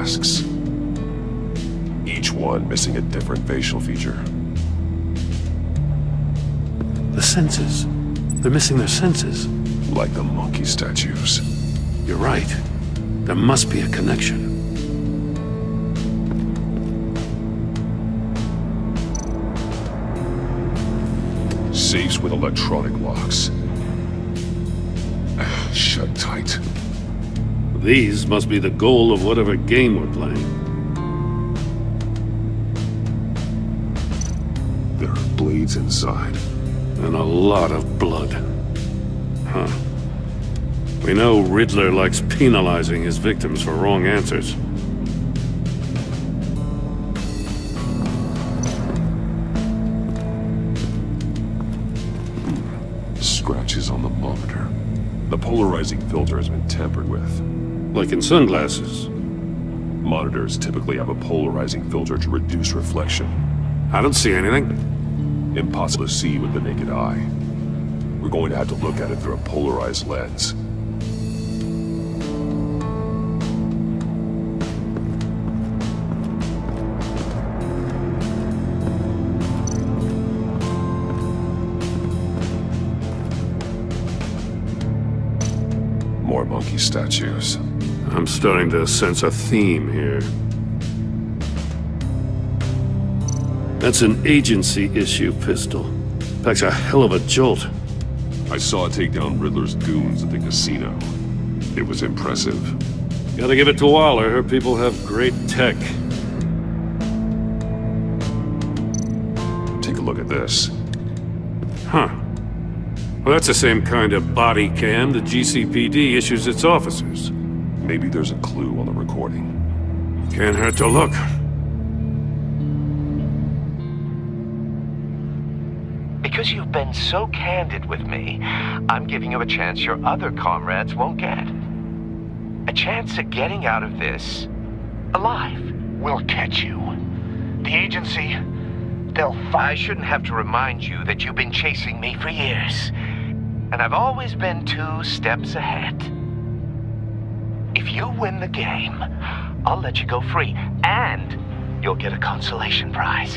masks. Each one missing a different facial feature. The senses. They're missing their senses. Like the monkey statues. You're right. There must be a connection. Safes with electronic locks. Shut tight. These must be the goal of whatever game we're playing. There are blades inside. And a lot of blood. Huh. We know Riddler likes penalizing his victims for wrong answers. Scratches on the monitor. The polarizing filter has been tampered with. Like in sunglasses. Monitors typically have a polarizing filter to reduce reflection. I don't see anything. Impossible to see with the naked eye. We're going to have to look at it through a polarized lens. More monkey statues. I'm starting to sense a theme here. That's an agency issue pistol. Packs a hell of a jolt. I saw it take down Riddler's goons at the casino. It was impressive. Gotta give it to Waller. Her people have great tech. Take a look at this. Huh. Well, that's the same kind of body cam the GCPD issues its officers. Maybe there's a clue on the recording. Can't hurt to look. Because you've been so candid with me, I'm giving you a chance your other comrades won't get. A chance at getting out of this alive. We'll catch you. The agency, they'll find... I shouldn't have to remind you that you've been chasing me for years. And I've always been 2 steps ahead. If you win the game, I'll let you go free. And you'll get a consolation prize.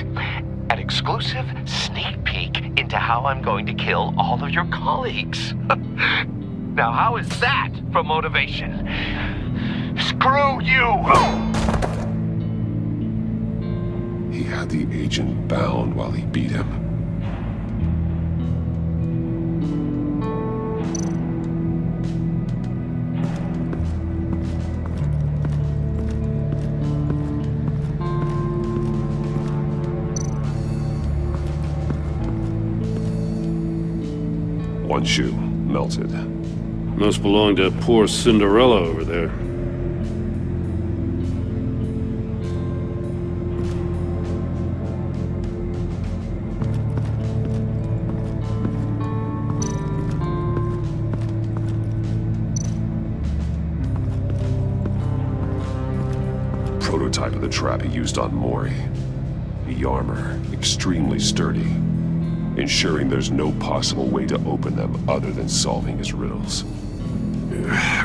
An exclusive sneak peek into how I'm going to kill all of your colleagues. Now, how is that for motivation? Screw you! He had the agent bound while he beat him. One shoe, melted. Must belong to poor Cinderella over there. Prototype of the trap he used on Mori. The armor, extremely sturdy, ensuring there's no possible way to open them other than solving his riddles.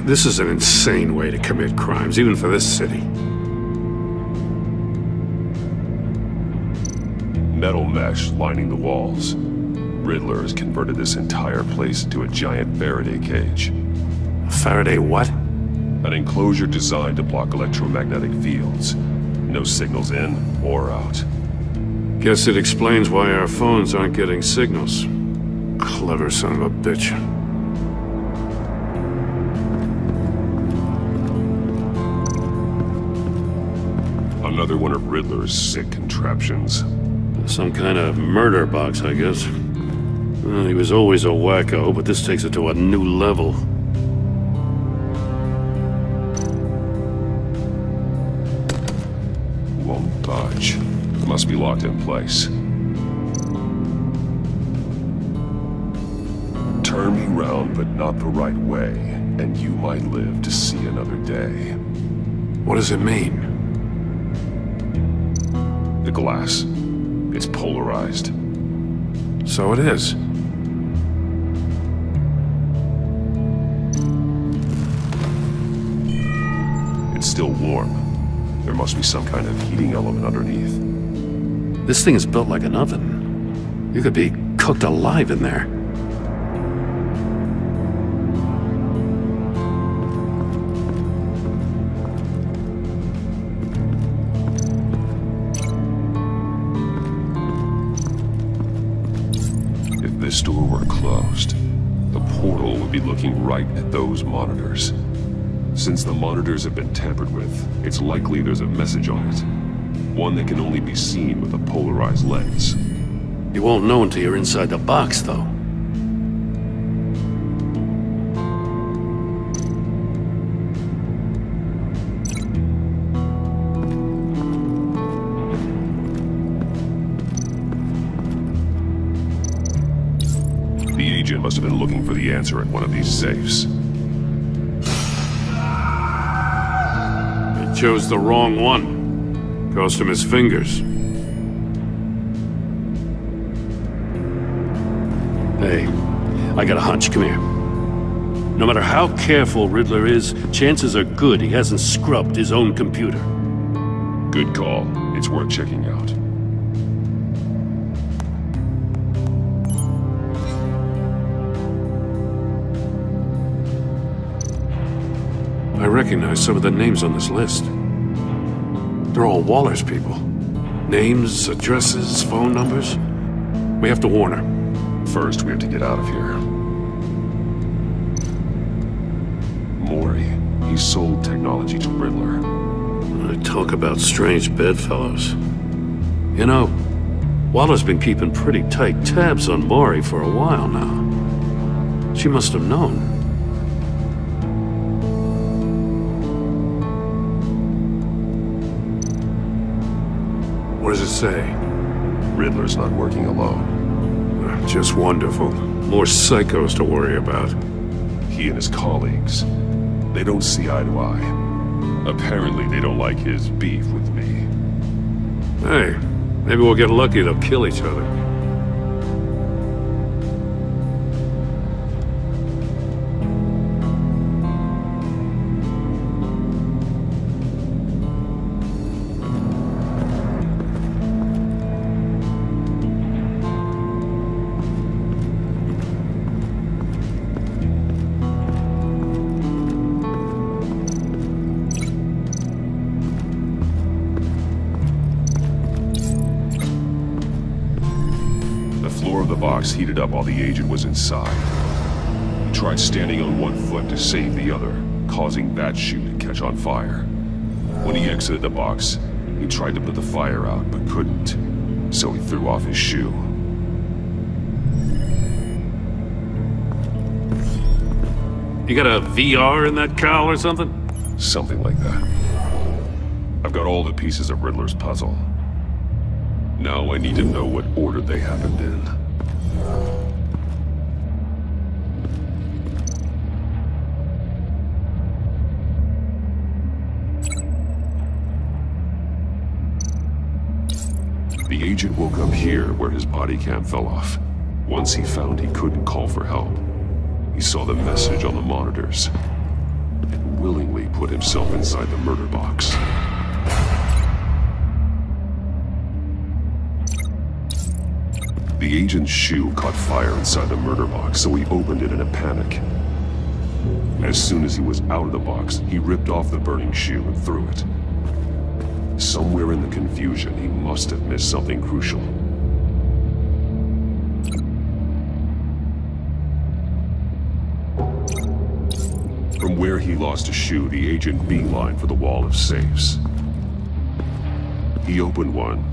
This is an insane way to commit crimes, even for this city. Metal mesh lining the walls. Riddler has converted this entire place into a giant Faraday cage. Faraday what? An enclosure designed to block electromagnetic fields. No signals in or out. Guess it explains why our phones aren't getting signals. Clever son of a bitch. Another one of Riddler's sick contraptions. Some kind of murder box, I guess. Well, he was always a wacko, but this takes it to a new level. Won't budge. Must be locked in place. Turn me round, but not the right way, and you might live to see another day. What does it mean? The glass. It's polarized. So it is. It's still warm. There must be some kind of heating element underneath. This thing is built like an oven. You could be cooked alive in there. If this door were closed, the portal would be looking right at those monitors. Since the monitors have been tampered with, it's likely there's a message on it. One that can only be seen with a polarized lens. You won't know until you're inside the box, though. The agent must have been looking for the answer at one of these safes. He chose the wrong one. Cost him his fingers. Hey, I got a hunch. Come here. No matter how careful Riddler is, chances are good he hasn't scrubbed his own computer. Good call. It's worth checking out. I recognize some of the names on this list. They're all Waller's people. Names, addresses, phone numbers. We have to warn her. First, we have to get out of here. Maury, he sold technology to Riddler. I talk about strange bedfellows. You know, Waller's been keeping pretty tight tabs on Maury for a while now. She must have known. What does it say? Riddler's not working alone. Just wonderful. More psychos to worry about. He and his colleagues, they don't see eye to eye. Apparently they don't like his beef with me. Hey, maybe we'll get lucky to kill each other. Heated up while the agent was inside. He tried standing on one foot to save the other, causing that shoe to catch on fire. When he exited the box, he tried to put the fire out, but couldn't, so he threw off his shoe. You got a VR in that cowl or something? Something like that. I've got all the pieces of Riddler's puzzle. Now I need to know what order they happened in. The agent woke up here where his body cam fell off. Once he found he couldn't call for help, he saw the message on the monitors and willingly put himself inside the murder box. The agent's shoe caught fire inside the murder box, so he opened it in a panic. As soon as he was out of the box, he ripped off the burning shoe and threw it. Somewhere in the confusion, he must have missed something crucial. From where he lost a shoe, the agent beelined for the wall of safes. He opened one,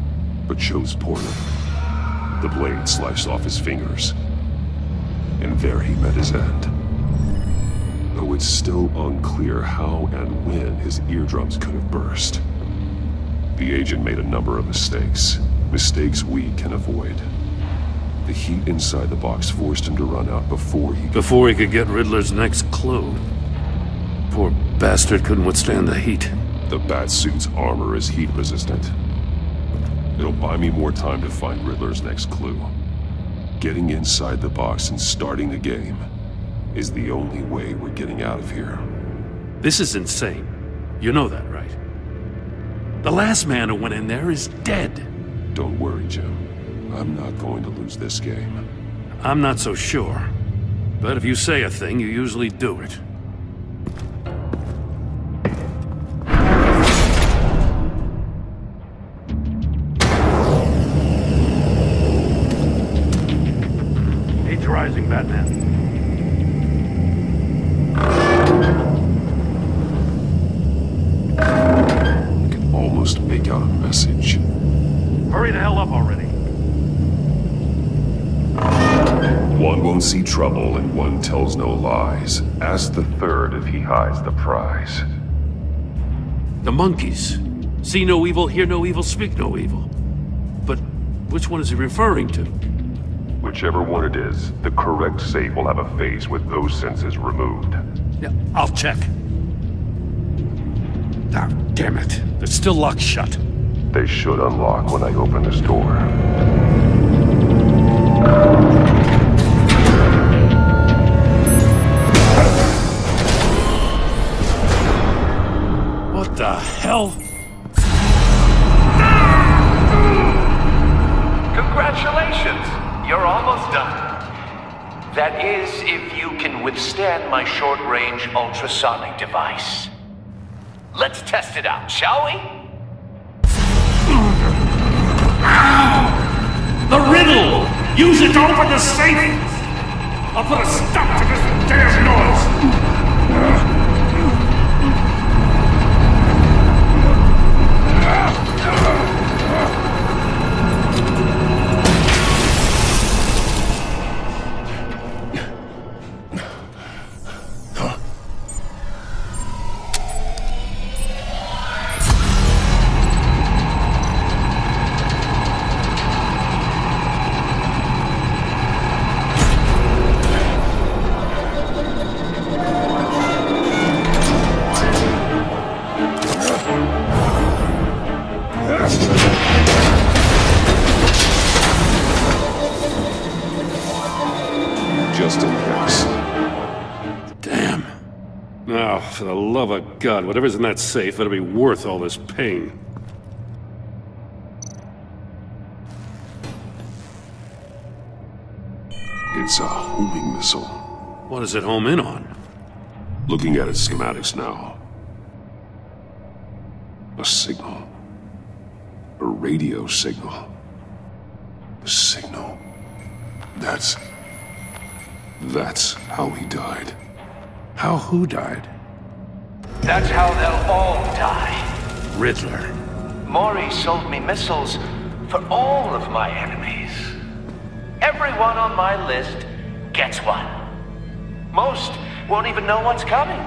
but chose poorly. The blade sliced off his fingers, and there he met his end. Though it's still unclear how and when his eardrums could have burst. The agent made a number of mistakes. Mistakes we can avoid. The heat inside the box forced him to run out before he could get Riddler's next clue. Poor bastard couldn't withstand the heat. The Batsuit's armor is heat resistant. It'll buy me more time to find Riddler's next clue. Getting inside the box and starting the game is the only way we're getting out of here. This is insane. You know that, right? The last man who went in there is dead. Don't worry, Jim. I'm not going to lose this game. I'm not so sure. But if you say a thing, you usually do it. Age rising, Batman. I can almost make out a message. Hurry the hell up already. One won't see trouble and one tells no lies. Ask the third if he hides the prize. The monkeys. See no evil, hear no evil, speak no evil. But which one is he referring to? Whichever one it is, the correct safe will have a face with those senses removed. Yeah, I'll check. Ah, damn it. They're still locked shut. They should unlock when I open this door. What the hell? Congratulations! You're almost done. That is, if you can withstand my short-range ultrasonic device. Let's test it out, shall we? The riddle! Use it to open the safe! I'll put a stop to this damn noise! Just in case. Damn. Now, for the love of God, whatever's in that safe better be worth all this pain. It's a homing missile. What does it home in on? Looking at its schematics now. A signal. A radio signal. A signal. That's how he died. How who died? That's how they'll all die. Riddler. Maury sold me missiles for all of my enemies. Everyone on my list gets one. Most won't even know what's coming.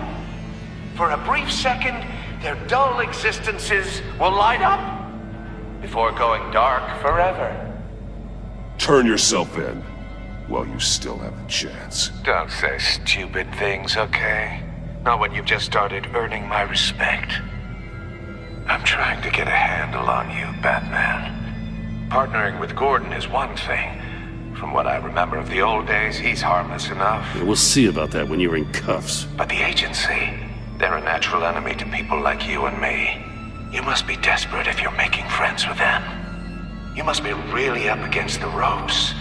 For a brief second, their dull existences will light up before going dark forever. Turn yourself in while you still have the chance. Don't say stupid things, okay? Not when you've just started earning my respect. I'm trying to get a handle on you, Batman. Partnering with Gordon is one thing. From what I remember of the old days, he's harmless enough. Yeah, we'll see about that when you're in cuffs. But the agency, they're a natural enemy to people like you and me. You must be desperate if you're making friends with them. You must be really up against the ropes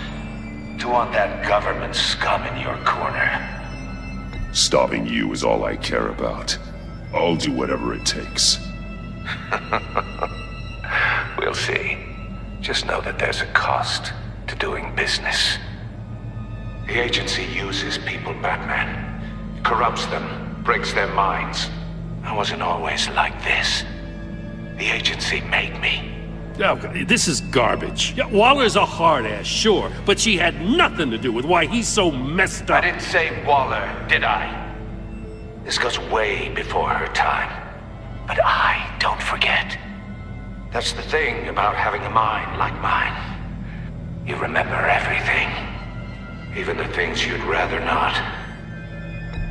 to want that government scum in your corner. Stopping you is all I care about. I'll do whatever it takes. We'll see. Just know that there's a cost to doing business. The agency uses people, Batman. Corrupts them, breaks their minds. I wasn't always like this. The agency made me. Oh, this is garbage. Yeah, Waller's a hard ass, sure, but she had nothing to do with why he's so messed I up. didn't say Waller, did I? This goes way before her time. But I don't forget. That's the thing about having a mind like mine. You remember everything. Even the things you'd rather not.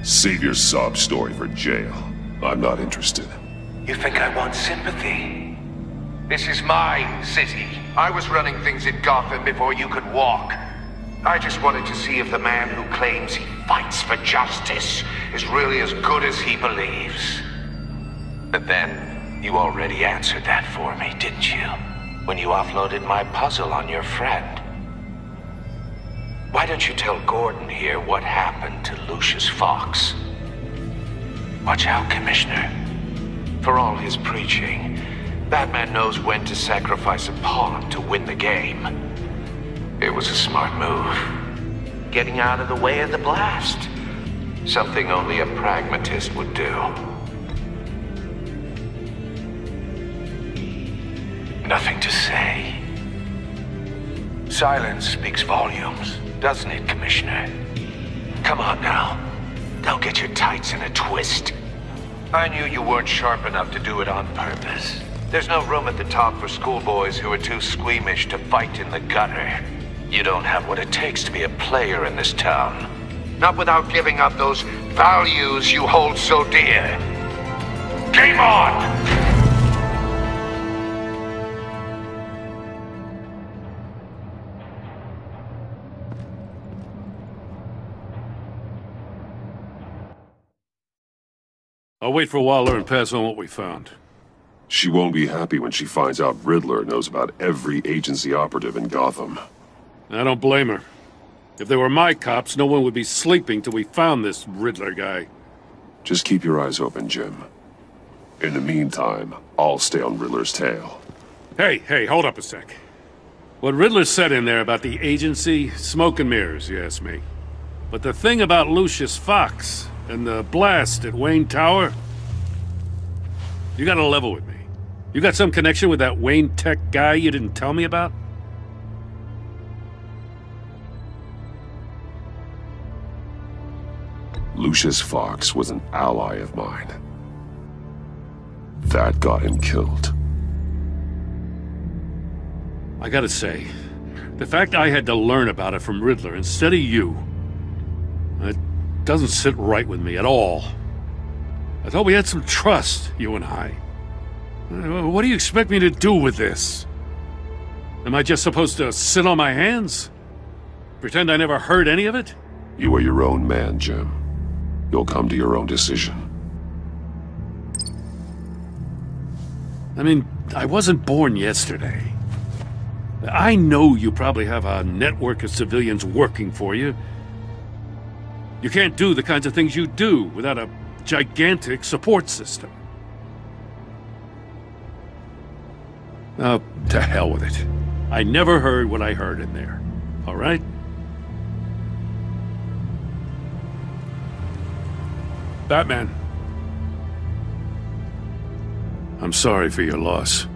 Save your sob story for jail. I'm not interested. You think I want sympathy? This is my city. I was running things in Gotham before you could walk. I just wanted to see if the man who claims he fights for justice is really as good as he believes. But then, You already answered that for me, didn't you? When you offloaded my puzzle on your friend. Why don't you tell Gordon here what happened to Lucius Fox? Watch out, Commissioner. For all his preaching, Batman knows when to sacrifice a pawn to win the game. It was a smart move. Getting out of the way of the blast. Something only a pragmatist would do. Nothing to say. Silence speaks volumes, doesn't it, Commissioner? Come on now. Don't get your tights in a twist. I knew you weren't sharp enough to do it on purpose. There's no room at the top for schoolboys who are too squeamish to fight in the gutter. You don't have what it takes to be a player in this town. Not without giving up those values you hold so dear. Game on! I'll wait for Waller and pass on what we found. She won't be happy when she finds out Riddler knows about every agency operative in Gotham. I don't blame her. If they were my cops, no one would be sleeping till we found this Riddler guy. Just keep your eyes open, Jim. In the meantime, I'll stay on Riddler's tail. Hey, hold up a sec. What Riddler said in there about the agency, smoke and mirrors, you ask me. But the thing about Lucius Fox and the blast at Wayne Tower, you gotta level with me. You got some connection with that Wayne Tech guy you didn't tell me about? Lucius Fox was an ally of mine. That got him killed. I gotta say, the fact I had to learn about it from Riddler instead of you, it doesn't sit right with me at all. I thought we had some trust, you and I. What do you expect me to do with this? Am I just supposed to sit on my hands? Pretend I never heard any of it? You are your own man, Jim. You'll come to your own decision. I mean, I wasn't born yesterday. I know you probably have a network of civilians working for you. You can't do the kinds of things you do without a gigantic support system. Oh, to hell with it. I never heard what I heard in there. All right? Batman. I'm sorry for your loss.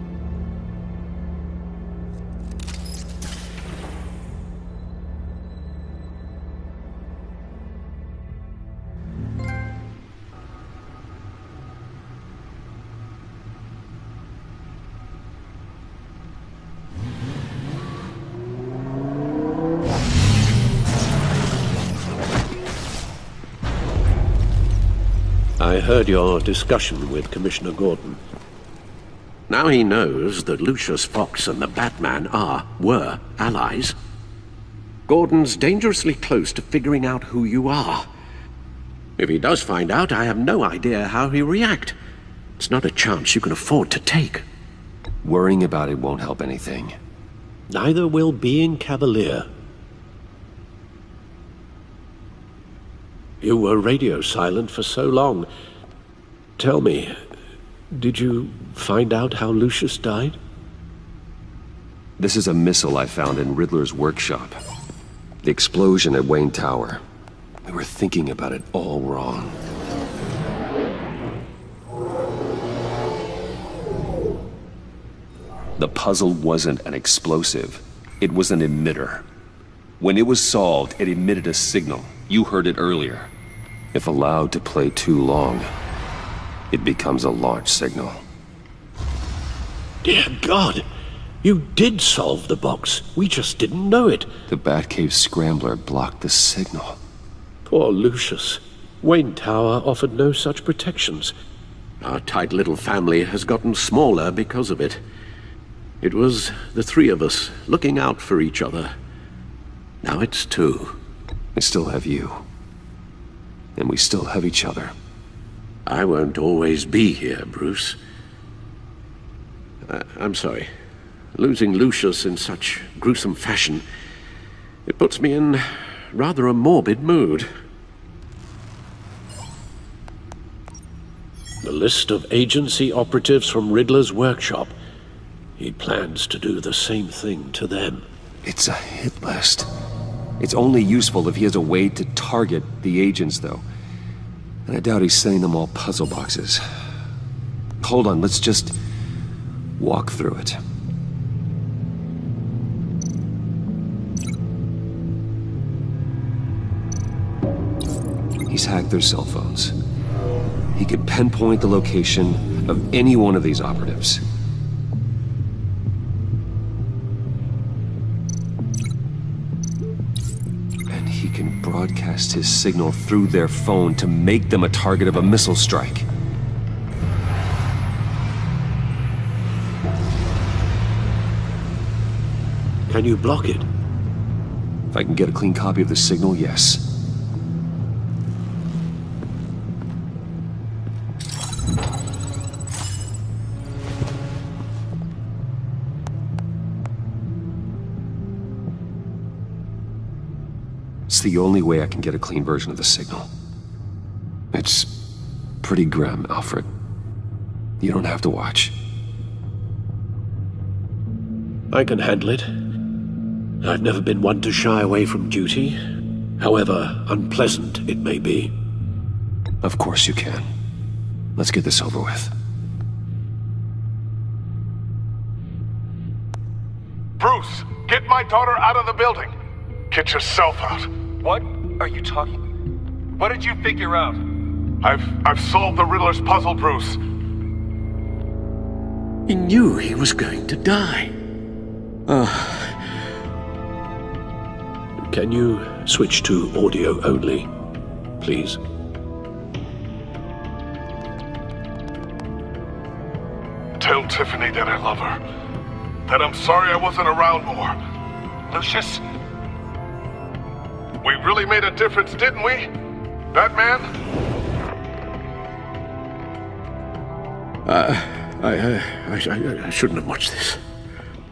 I heard your discussion with Commissioner Gordon. Now he knows that Lucius Fox and the Batman were allies. Gordon's dangerously close to figuring out who you are. If he does find out, I have no idea how he'll react. It's not a chance you can afford to take. Worrying about it won't help anything. Neither will being cavalier. You were radio silent for so long. Tell me, did you find out how Lucius died? This is a missile I found in Riddler's workshop. The explosion at Wayne Tower. We were thinking about it all wrong. The puzzle wasn't an explosive. It was an emitter. When it was solved, it emitted a signal. You heard it earlier. If allowed to play too long, it becomes a launch signal. Dear God! You did solve the box. We just didn't know it. The Batcave scrambler blocked the signal. Poor Lucius. Wayne Tower offered no such protections. Our tight little family has gotten smaller because of it. It was the three of us looking out for each other. Now it's two. I still have you. And we still have each other. I won't always be here, Bruce. I'm sorry. Losing Lucius in such gruesome fashion, it puts me in rather a morbid mood. The list of agency operatives from Riddler's workshop. He plans to do the same thing to them. It's a hit list. It's only useful if he has a way to target the agents, though. And I doubt he's sending them all puzzle boxes. Hold on, let's just walk through it. He's hacked their cell phones. He can pinpoint the location of any one of these operatives. And he can broadcast his signal through their phone to make them a target of a missile strike. Can you block it? If I can get a clean copy of the signal, yes. It's the only way I can get a clean version of the signal. It's pretty grim, Alfred. You don't have to watch. I can handle it. I've never been one to shy away from duty, however unpleasant it may be. Of course you can. Let's get this over with. Bruce, get my daughter out of the building. Get yourself out. What are you talking? What did you figure out? I've solved the Riddler's puzzle, Bruce. He knew he was going to die. Can you switch to audio only, please? Tell Tiffany that I love her. That I'm sorry I wasn't around more. Lucius? We really made a difference, didn't we? Batman? I shouldn't have watched this.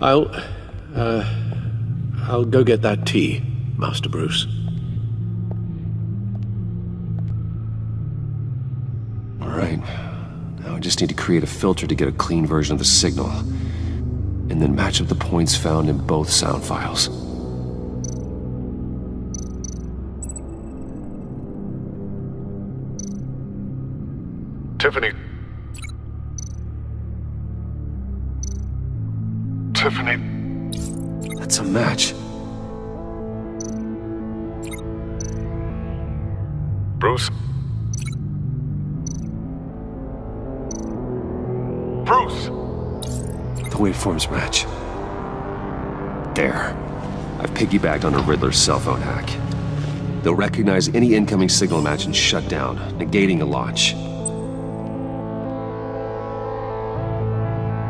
I'll go get that tea, Master Bruce. All right. Now I just need to create a filter to get a clean version of the signal, and then match up the points found in both sound files. Tiffany. Tiffany. That's a match. Bruce? Bruce! The waveforms match. There. I've piggybacked on a Riddler's cell phone hack. They'll recognize any incoming signal match and shut down, negating a launch.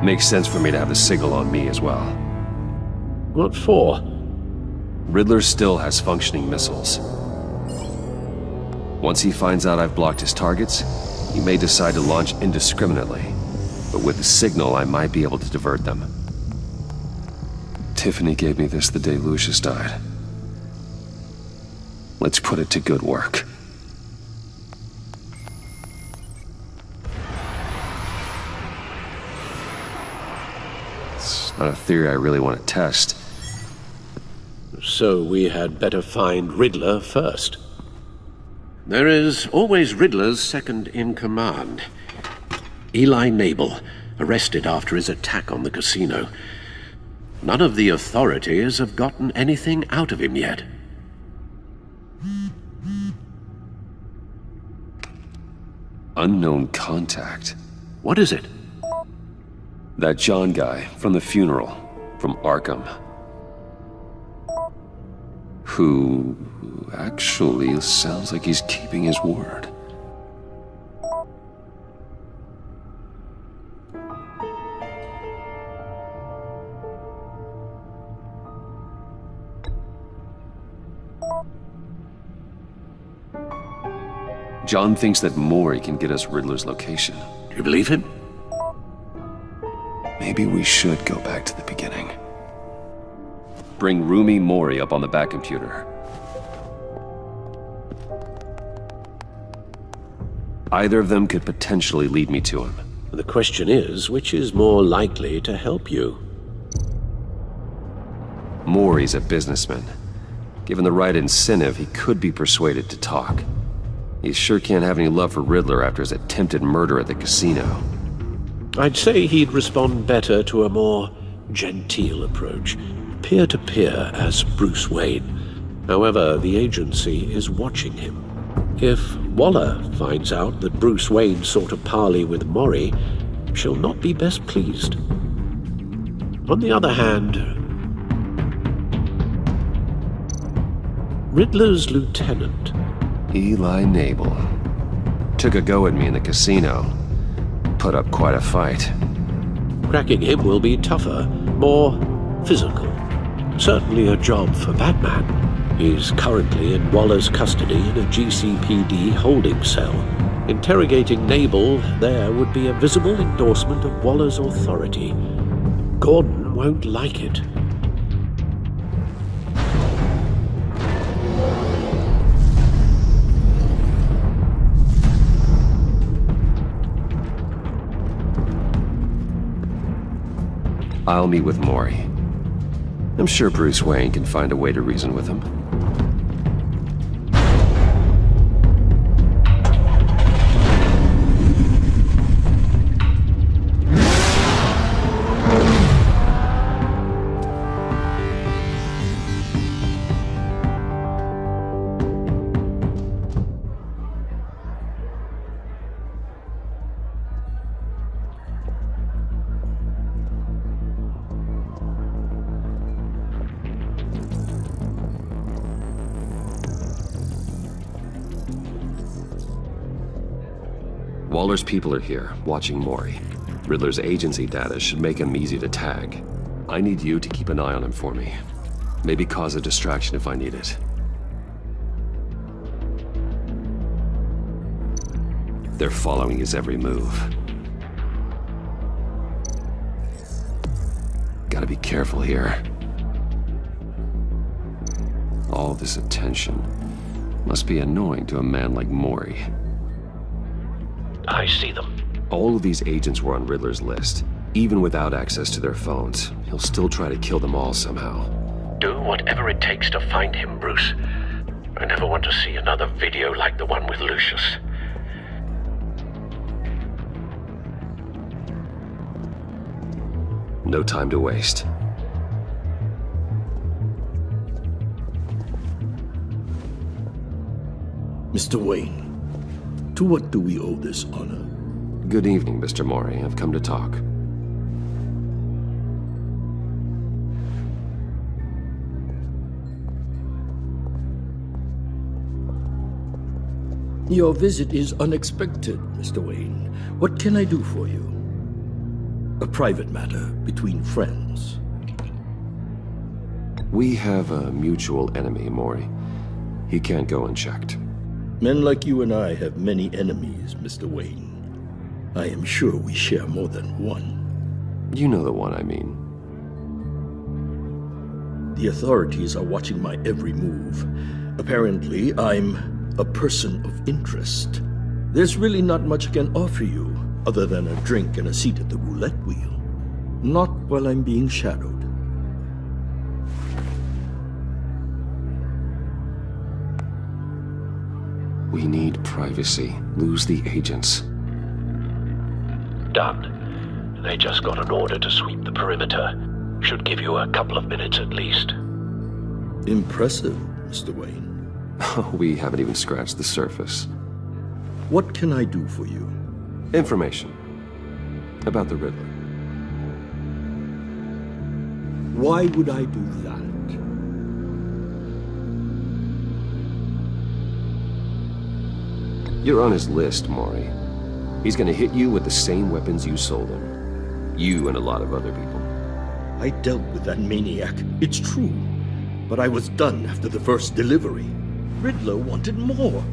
Makes sense for me to have the signal on me as well. What for? Riddler still has functioning missiles. Once he finds out I've blocked his targets, he may decide to launch indiscriminately. But with the signal, I might be able to divert them. Tiffany gave me this the day Lucius died. Let's put it to good work. It's not a theory I really want to test. So we had better find Riddler first. There is always Riddler's second in command. Eli Nabel, arrested after his attack on the casino. None of the authorities have gotten anything out of him yet. Unknown contact. What is it? That John guy from the funeral, from Arkham. Who actually sounds like he's keeping his word. John thinks that Mori can get us Riddler's location. Do you believe him? Maybe we should go back to the beginning. Bring Rumi Mori up on the back computer. Either of them could potentially lead me to him. The question is, which is more likely to help you? Mori's a businessman. Given the right incentive, he could be persuaded to talk. He sure can't have any love for Riddler after his attempted murder at the casino. I'd say he'd respond better to a more genteel approach, peer-to-peer as Bruce Wayne. However, the agency is watching him. If Waller finds out that Bruce Wayne sought a parley with Mori, she'll not be best pleased. On the other hand, Riddler's lieutenant, Eli Nabel, took a go at me in the casino. Put up quite a fight. cracking him will be tougher, more physical. Certainly a job for Batman. He's currently in Waller's custody in a GCPD holding cell. Interrogating Nabel there would be a visible endorsement of Waller's authority. Gordon won't like it. I'll meet with Mori. I'm sure Bruce Wayne can find a way to reason with him. Waller's people are here, watching Mori. Riddler's agency data should make him easy to tag. I need you to keep an eye on him for me. Maybe cause a distraction if I need it. They're following his every move. Gotta be careful here. All this attention must be annoying to a man like Mori. I see them. All of these agents were on Riddler's list. Even without access to their phones, he'll still try to kill them all somehow. Do whatever it takes to find him, Bruce. I never want to see another video like the one with Lucius. No time to waste. Mr. Wayne, to what do we owe this honor? Good evening, Mr. Mori. I've come to talk. Your visit is unexpected, Mr. Wayne. What can I do for you? A private matter between friends. We have a mutual enemy, Mori. He can't go unchecked. Men like you and I have many enemies, Mr. Wayne. I am sure we share more than one. You know the one I mean. The authorities are watching my every move. Apparently, I'm a person of interest. There's really not much I can offer you, other than a drink and a seat at the roulette wheel. Not while I'm being shadowed. We need privacy. Lose the agents. Done. They just got an order to sweep the perimeter. Should give you a couple of minutes at least. Impressive, Mr. Wayne. We haven't even scratched the surface. What can I do for you? Information. About the Riddler. Why would I do that? You're on his list, Mori. He's gonna hit you with the same weapons you sold him. You and a lot of other people. I dealt with that maniac, it's true. But I was done after the first delivery. Riddler wanted more.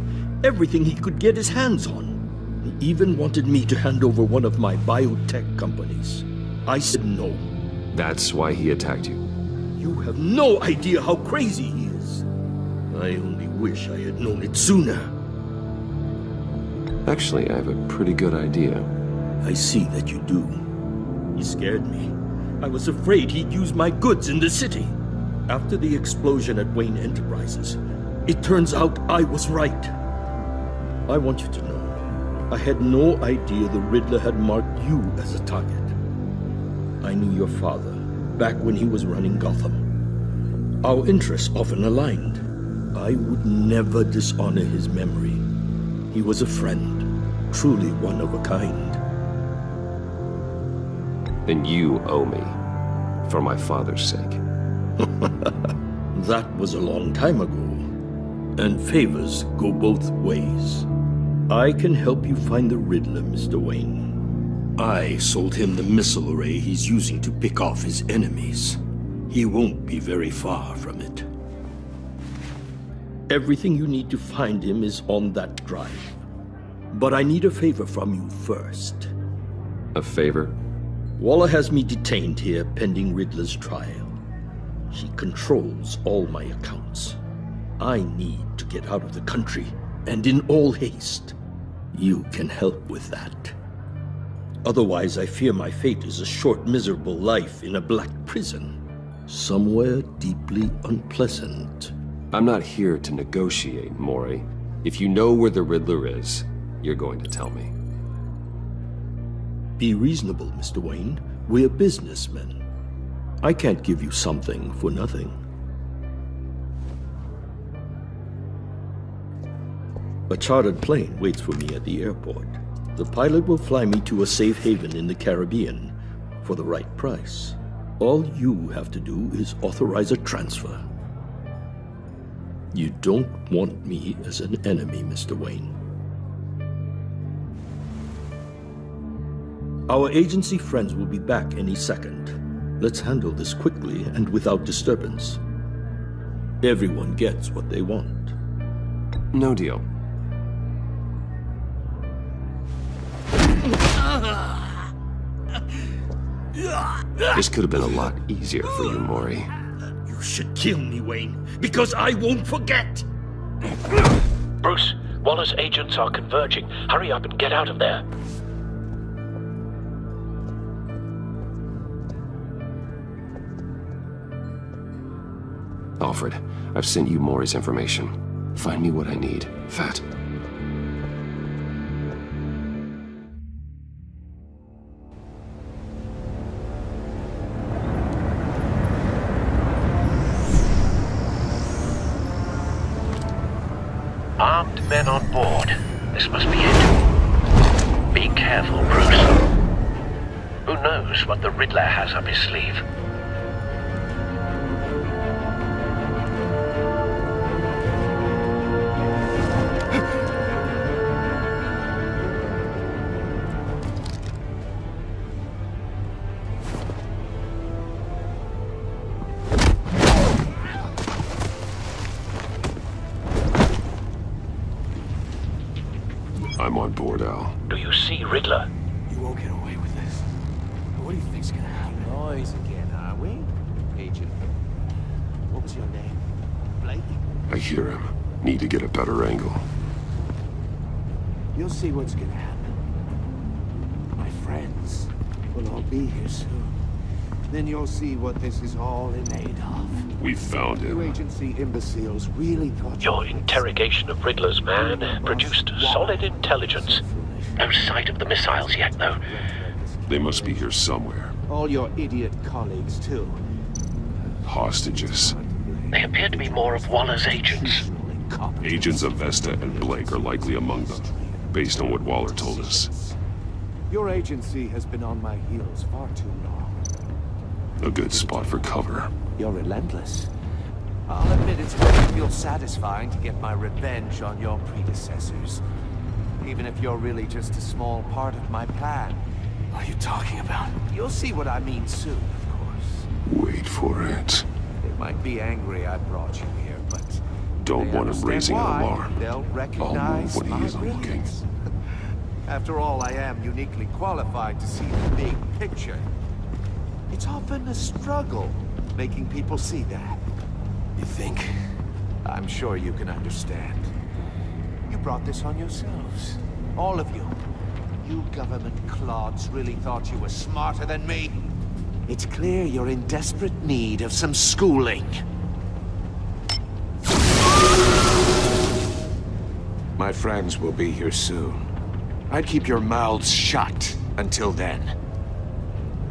Everything he could get his hands on. He even wanted me to hand over one of my biotech companies. I said no. That's why he attacked you. You have no idea how crazy he is. I only wish I had known it sooner. Actually, I have a pretty good idea. I see that you do. He scared me. I was afraid he'd use my goods in the city. After the explosion at Wayne Enterprises, it turns out I was right. I want you to know, I had no idea the Riddler had marked you as a target. I knew your father back when he was running Gotham. Our interests often aligned. I would never dishonor his memory. He was a friend, truly one of a kind. Then you owe me, for my father's sake. That was a long time ago, and favors go both ways. I can help you find the Riddler, Mr. Wayne. I sold him the missile array he's using to pick off his enemies. He won't be very far from it. Everything you need to find him is on that drive. But I need a favor from you first. A favor? Waller has me detained here pending Riddler's trial. She controls all my accounts. I need to get out of the country, and in all haste. You can help with that. Otherwise, I fear my fate is a short, miserable life in a black prison. Somewhere deeply unpleasant. I'm not here to negotiate, Mori. If you know where the Riddler is, you're going to tell me. Be reasonable, Mr. Wayne. We're businessmen. I can't give you something for nothing. A chartered plane waits for me at the airport. The pilot will fly me to a safe haven in the Caribbean for the right price. All you have to do is authorize a transfer. You don't want me as an enemy, Mr. Wayne. Our agency friends will be back any second. Let's handle this quickly and without disturbance. Everyone gets what they want. No deal. This could have been a lot easier for you, Mori. You should kill me, Wayne, because I won't forget! Bruce, Waller's agents are converging. Hurry up and get out of there. Alfred, I've sent you Mori's information. Find me what I need, Fat. Armed men on board. This must be it. Be careful, Bruce. Who knows what the Riddler has up his sleeve? I'm on board, Al. Do you see Riddler? You won't get away with this. What do you think's gonna happen? Noise again, are we? Agent. What was your name? Blake? I hear him. Need to get a better angle. You'll see what's gonna happen. My friends will all be here soon. Then you'll see what this is all in aid of. We found You him. agency imbeciles really thought Your interrogation of Riddler's man produced solid intelligence. No sight of the missiles yet, though. They must be here somewhere. all your idiot colleagues, too. Hostages. They appear to be more of Waller's agents. Agents of Vesta and Blake are likely among them, based on what Waller told us. Your agency has been on my heels far too long. A good spot for cover. You're relentless. I'll admit it's going to feel satisfying to get my revenge on your predecessors. Even if you're really just a small part of my plan. What are you talking about? You'll see what I mean soon, of course. Wait for it. They might be angry I brought you here, but... Don't they want him understand raising an why. alarm. They'll I'll recognize move when he my isn't looking. brilliance. After all, I am uniquely qualified to see the big picture. It's often a struggle making people see that. You think? I'm sure you can understand. You brought this on yourselves. All of you. You government clods really thought you were smarter than me. It's clear you're in desperate need of some schooling. My friends will be here soon. I'd keep your mouths shut until then.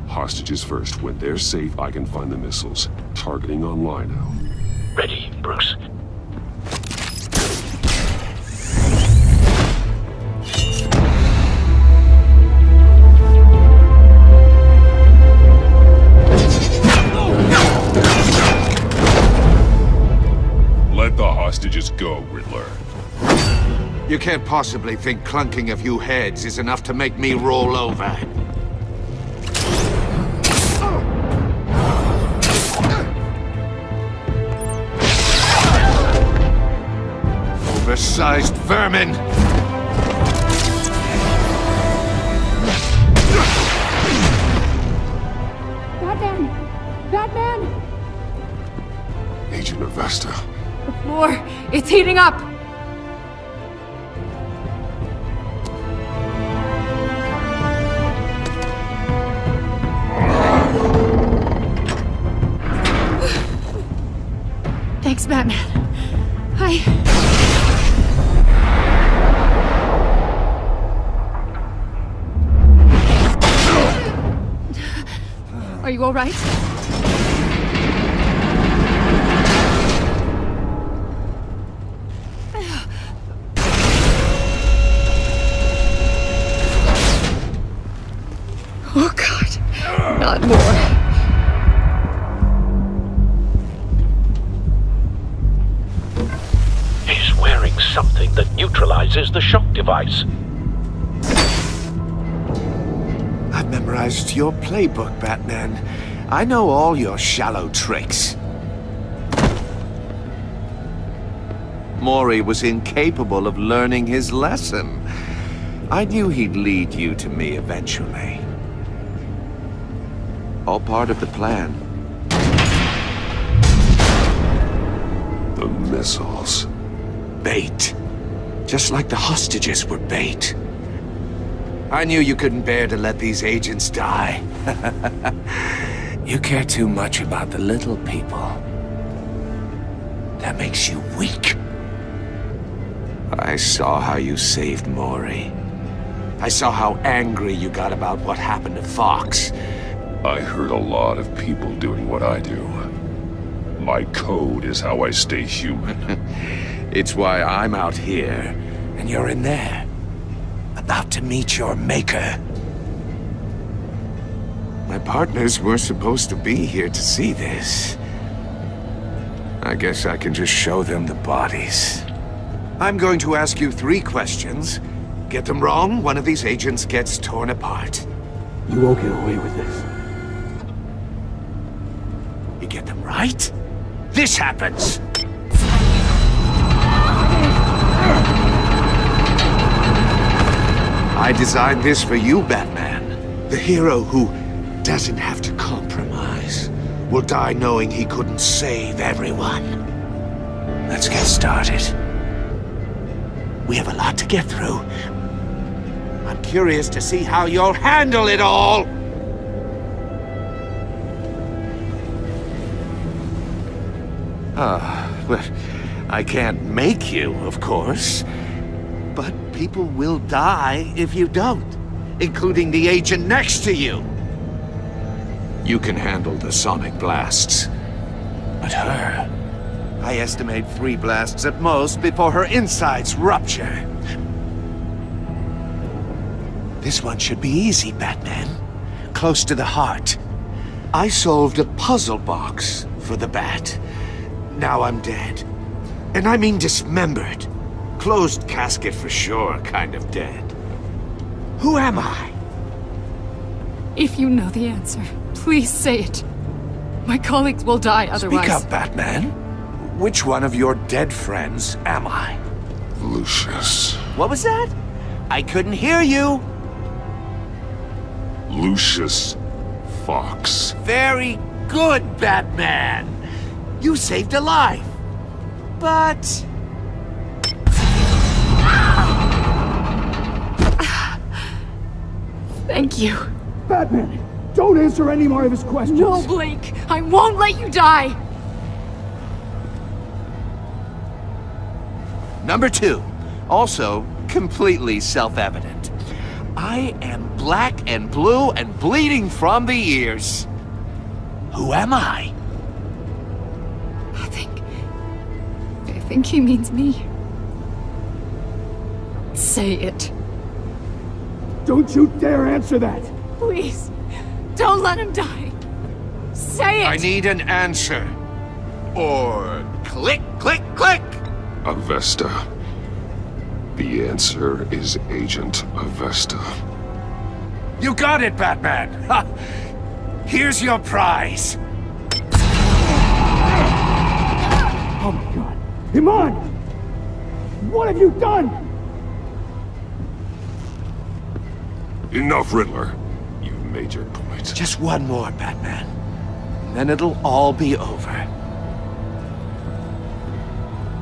Hostages first. When they're safe, I can find the missiles. Targeting on Lino. Ready, Bruce. Let the hostages go, Riddler. You can't possibly think clunking a few heads is enough to make me roll over. Oversized vermin! Batman! Batman! Agent Avesta. The floor, it's heating up! Thanks, Batman. Are you all right? Oh, God. Not more. He's wearing something that neutralizes the shock device. I've memorized your playbook, Batman. I know all your shallow tricks. Mori was incapable of learning his lesson. I knew he'd lead you to me eventually. All part of the plan. The missiles. Bait. Just like the hostages were bait. I knew you couldn't bear to let these agents die. You care too much about the little people. That makes you weak. I saw how you saved Mori. I saw how angry you got about what happened to Fox. I heard a lot of people doing what I do. My code is how I stay human. It's why I'm out here, and you're in there. About to meet your maker. My partners were supposed to be here to see this. I guess I can just show them the bodies. I'm going to ask you 3 questions. Get them wrong, one of these agents gets torn apart. You won't get away with this. You get them right, this happens! I designed this for you, Batman. The hero who doesn't have to compromise will die knowing he couldn't save everyone. Let's get started. We have a lot to get through. I'm curious to see how you'll handle it all! Well, I can't make you, of course. But people will die if you don't, including the agent next to you. You can handle the sonic blasts. But her, I estimate 3 blasts at most before her insides rupture. This one should be easy, Batman. Close to the heart. I solved a puzzle box for the Bat. Now I'm dead. And I mean dismembered. Closed casket for sure, kind of dead. Who am I? If you know the answer, please say it. My colleagues will die otherwise. Speak up, Batman. Which one of your dead friends am I? Lucius. What was that? I couldn't hear you. Lucius Fox. Very good, Batman. You saved a life. But... Thank you. Batman, don't answer any more of his questions. No, Blake. I won't let you die. Number 2. Also completely self-evident. I am black and blue and bleeding from the ears. Who am I? I think he means me. Say it. Don't you dare answer that! Please, don't let him die. Say it! I need an answer. Or click, click, click! Avesta. The answer is Agent Avesta. You got it, Batman! Ha. Here's your prize. Oh my god. Iman! What have you done? Enough, Riddler. You've made your point. Just one more, Batman. And then it'll all be over.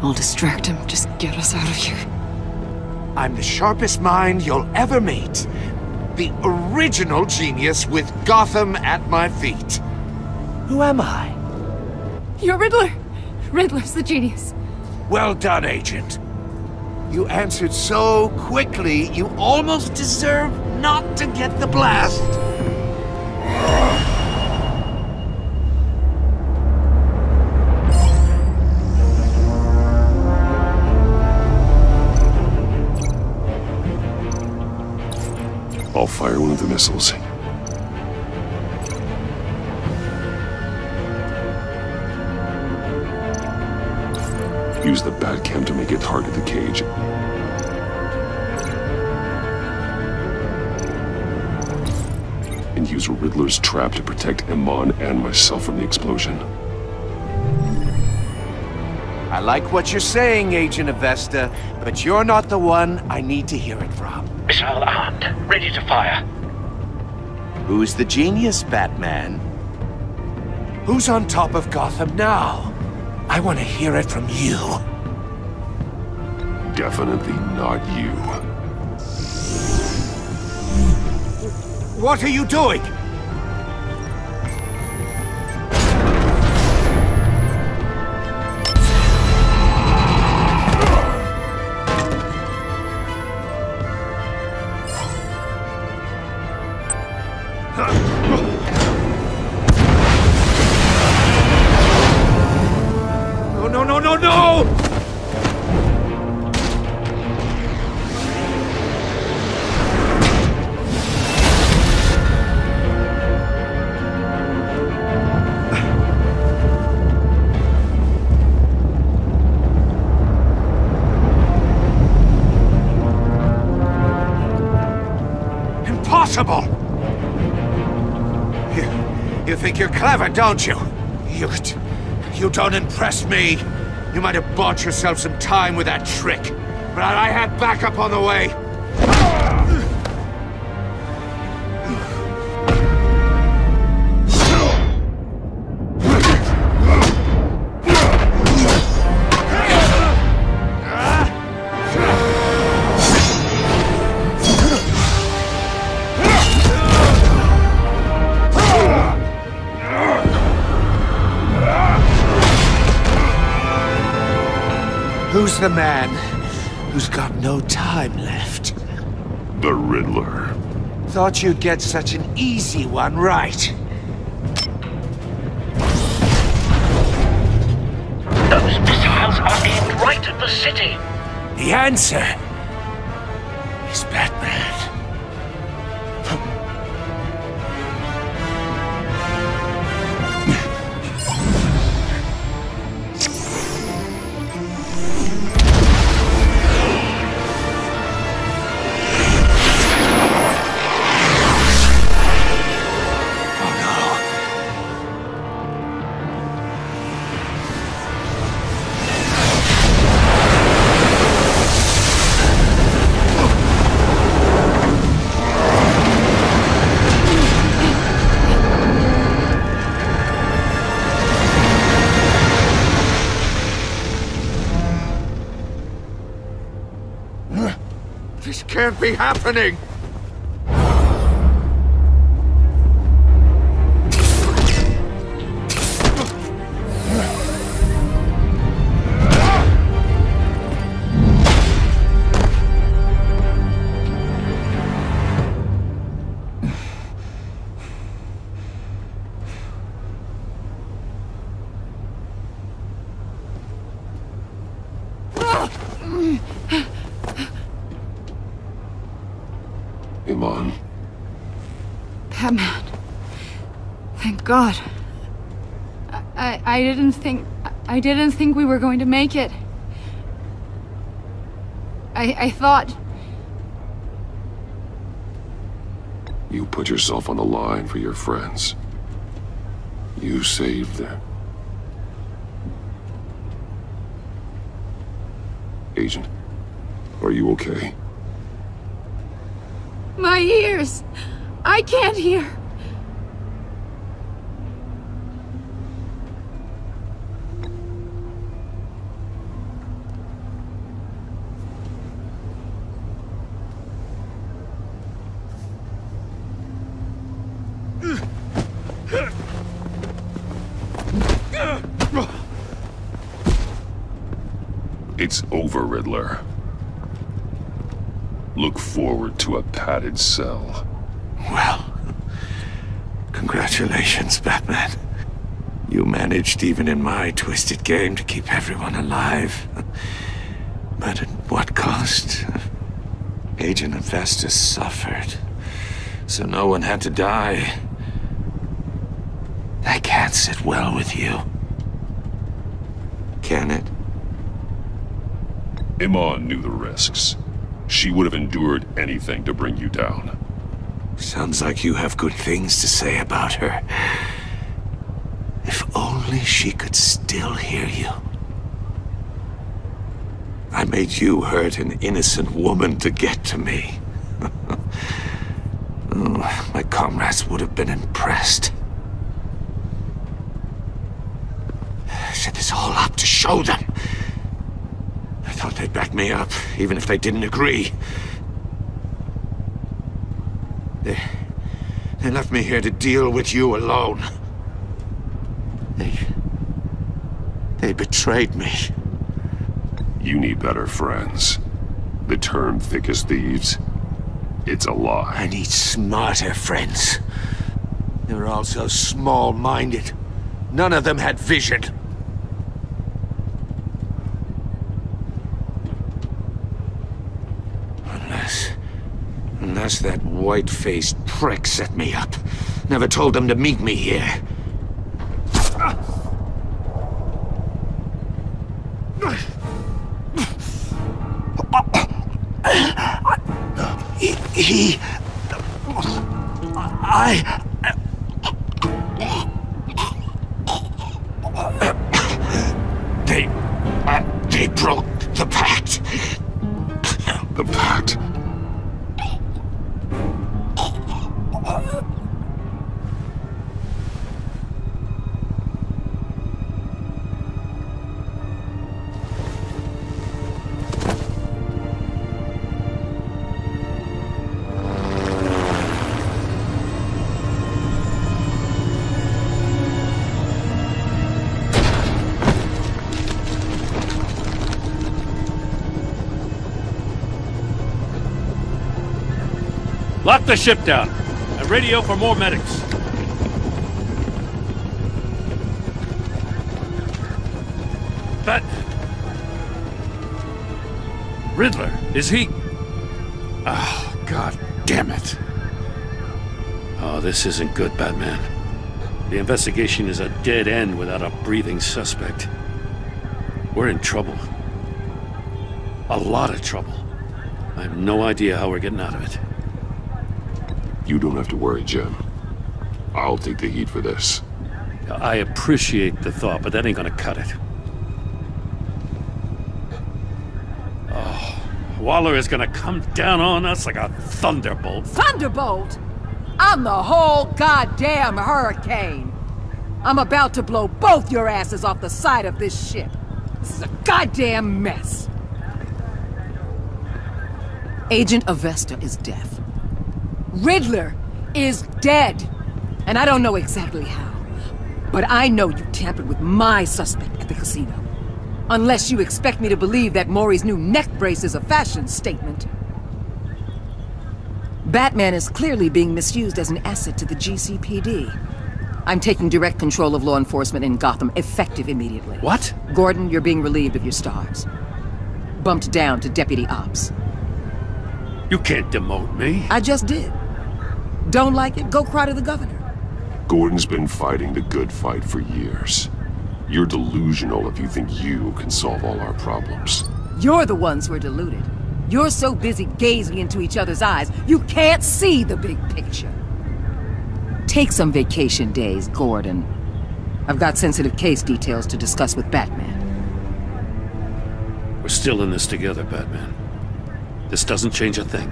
I'll distract him. Just get us out of here. I'm the sharpest mind you'll ever meet. The original genius with Gotham at my feet. Who am I? You're Riddler. Riddler's the genius. Well done, Agent. You answered so quickly, you almost deserve not to get the blast. I'll fire one of the missiles. Use the Batcam to make it target the cage. And use Riddler's trap to protect Iman and myself from the explosion. I like what you're saying, Agent Avesta, but you're not the one I need to hear it from. Missile armed, ready to fire. Who's the genius, Batman? Who's on top of Gotham now? I want to hear it from you. Definitely not you. What are you doing? No! Impossible! You think you're clever, don't you? You don't impress me. You might have bought yourself some time with that trick, but I had backup on the way. Who's the man who's got no time left? The Riddler. Thought you'd get such an easy one right. Those missiles are aimed right at the city. The answer is Batman. shouldn't be happening! Iman. Batman. Thank God. I didn't think we were going to make it. I thought... You put yourself on the line for your friends. You saved them. Agent, are you okay? My ears! I can't hear! It's over, Riddler. Look forward to a padded cell. Well, congratulations, Batman. You managed, even in my twisted game, to keep everyone alive. But at what cost? Agent Hephaestus suffered, so no one had to die. That can't sit well with you. Can it? Iman knew the risks. She would have endured anything to bring you down. Sounds like you have good things to say about her. If only she could still hear you. I made you hurt an innocent woman to get to me. Oh, my comrades would have been impressed. I set this all up to show them. I thought they'd back me up, even if they didn't agree. They left me here to deal with you alone. They betrayed me. You need better friends. The term thick as thieves, it's a lie. I need smarter friends. They were all so small-minded. None of them had vision. Unless that white-faced prick set me up. Never told them to meet me here. They broke the pact. The pact? Lock the ship down, and radio for more medics. But... Riddler, is he... Oh, God damn it. Oh, this isn't good, Batman. The investigation is a dead end without a breathing suspect. We're in trouble. A lot of trouble. I have no idea how we're getting out of it. You don't have to worry, Jim. I'll take the heat for this. I appreciate the thought, but that ain't gonna cut it. Oh, Waller is gonna come down on us like a thunderbolt. Thunderbolt? I'm the whole goddamn hurricane. I'm about to blow both your asses off the side of this ship. This is a goddamn mess. Agent Avesta is dead. Riddler is dead. And I don't know exactly how. But I know you tampered with my suspect at the casino. Unless you expect me to believe that Maury's new neck brace is a fashion statement. Batman is clearly being misused as an asset to the GCPD. I'm taking direct control of law enforcement in Gotham, effective immediately. What? Gordon, you're being relieved of your stars. Bumped down to Deputy Ops. You can't demote me. I just did. Don't like it? Go cry to the governor. Gordon's been fighting the good fight for years. You're delusional if you think you can solve all our problems. You're the ones who are deluded. You're so busy gazing into each other's eyes, you can't see the big picture. Take some vacation days, Gordon. I've got sensitive case details to discuss with Batman. We're still in this together, Batman. This doesn't change a thing.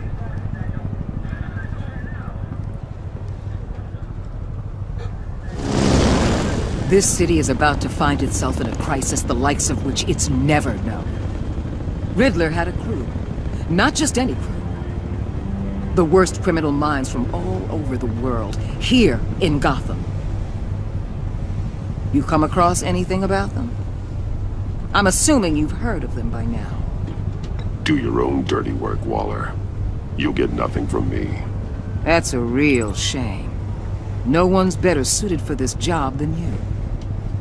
This city is about to find itself in a crisis the likes of which it's never known. Riddler had a crew. Not just any crew. The worst criminal minds from all over the world, here in Gotham. You come across anything about them? I'm assuming you've heard of them by now. Do your own dirty work, Waller. You'll get nothing from me. That's a real shame. No one's better suited for this job than you.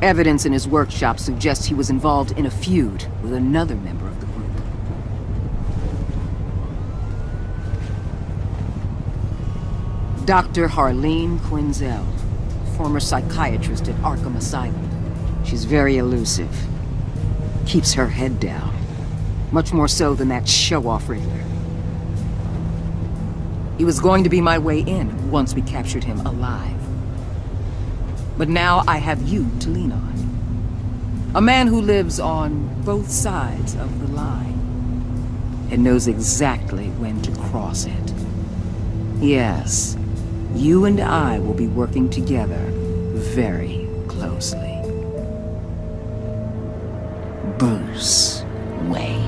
Evidence in his workshop suggests he was involved in a feud with another member of the group. Dr. Harleen Quinzel, former psychiatrist at Arkham Asylum. She's very elusive. Keeps her head down. Much more so than that show-off Riddler. He was going to be my way in once we captured him alive. But now I have you to lean on. A man who lives on both sides of the line and knows exactly when to cross it. Yes, you and I will be working together very closely. Bruce Wayne.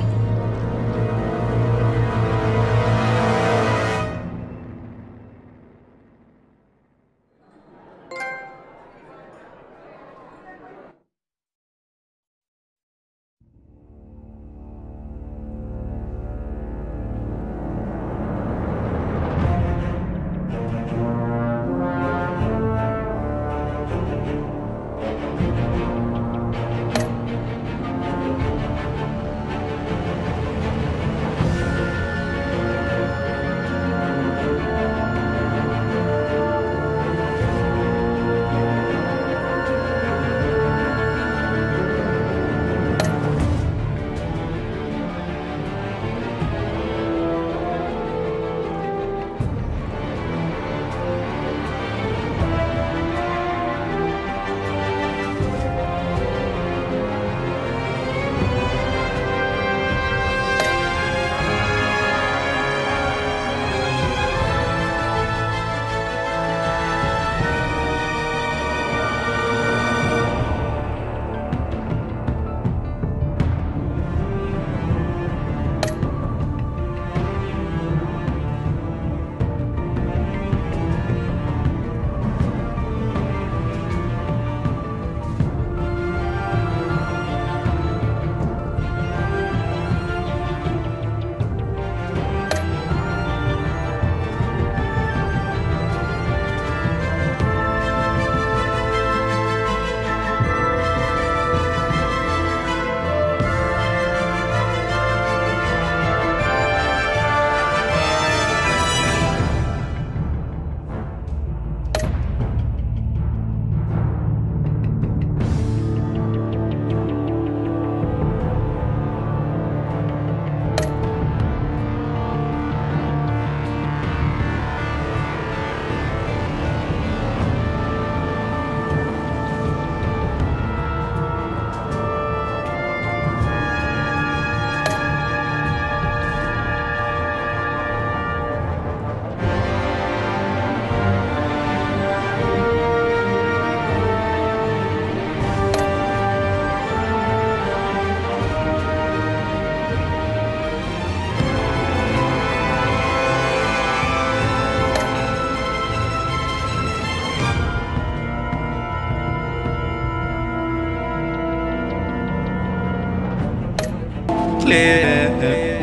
clear.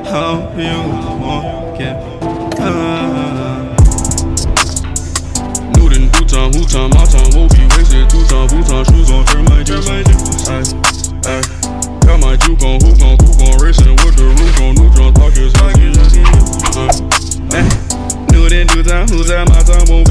How you want it? New time, who time, my time won't be wasted. 2 time, who time, shoes on, turn my juice on. Got my juke on, hook on, racing with the roof on, neutron, talk is huggy. New time, my time won't